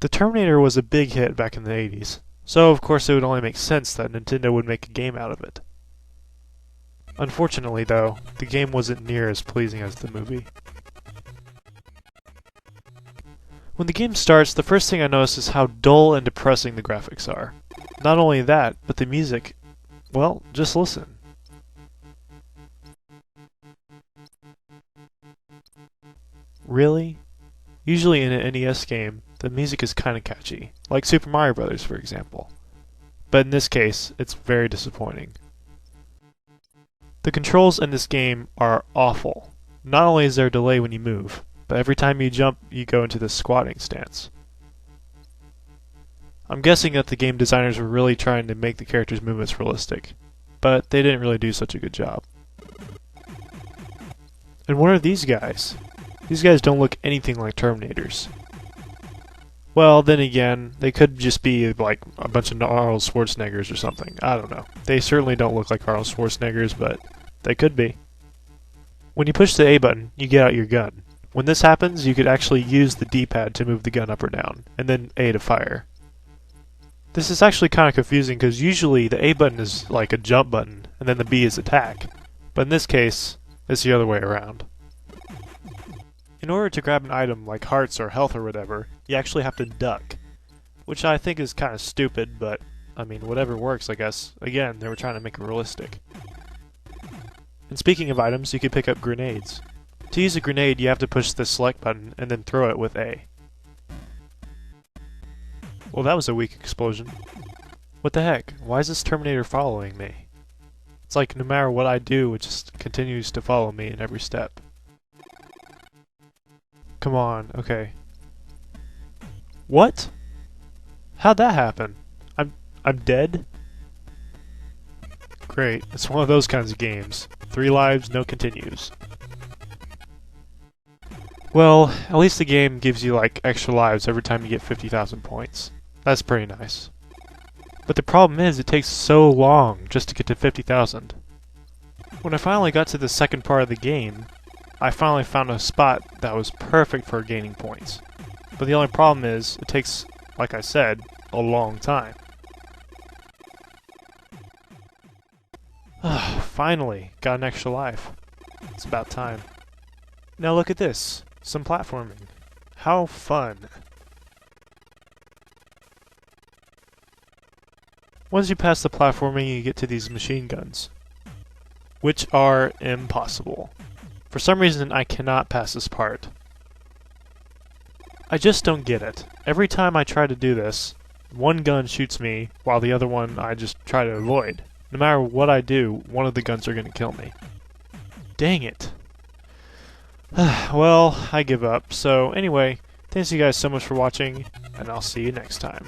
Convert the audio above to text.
The Terminator was a big hit back in the 80s, so of course it would only make sense that Nintendo would make a game out of it. Unfortunately, though, the game wasn't near as pleasing as the movie. When the game starts, the first thing I notice is how dull and depressing the graphics are. Not only that, but the music, well, just listen. Really? Usually in an NES game, the music is kinda catchy, like Super Mario Bros. For example. But in this case, it's very disappointing. The controls in this game are awful. Not only is there a delay when you move, but every time you jump, you go into the squatting stance. I'm guessing that the game designers were really trying to make the characters' movements realistic, but they didn't really do such a good job. And what are these guys? These guys don't look anything like Terminators. Well, then again, they could just be like a bunch of Arnold Schwarzeneggers or something. I don't know. They certainly don't look like Arnold Schwarzeneggers, but they could be. When you push the A button, you get out your gun. When this happens, you could actually use the D-pad to move the gun up or down, and then A to fire. This is actually kind of confusing because usually the A button is like a jump button, and then the B is attack. But in this case, it's the other way around. In order to grab an item like hearts or health or whatever, you actually have to duck. Which I think is kind of stupid, but I mean, whatever works, I guess. Again, they were trying to make it realistic. And speaking of items, you can pick up grenades. To use a grenade, you have to push the select button and then throw it with A. Well, that was a weak explosion. What the heck? Why is this Terminator following me? It's like no matter what I do, it just continues to follow me in every step. Come on, okay. What? How'd that happen? I'm dead? Great, it's one of those kinds of games. 3 lives, no continues. Well, at least the game gives you like extra lives every time you get 50,000 points. That's pretty nice. But the problem is it takes so long just to get to 50,000. When I finally got to the second part of the game, I finally found a spot that was perfect for gaining points. But the only problem is, it takes, like I said, a long time. Finally, got an extra life. It's about time. Now look at this. Some platforming. How fun. Once you pass the platforming, you get to these machine guns, which are impossible. For some reason, I cannot pass this part. I just don't get it. Every time I try to do this, one gun shoots me, while the other one I just try to avoid. No matter what I do, one of the guns are going to kill me. Dang it. Well, I give up. So anyway, thanks you guys so much for watching, and I'll see you next time.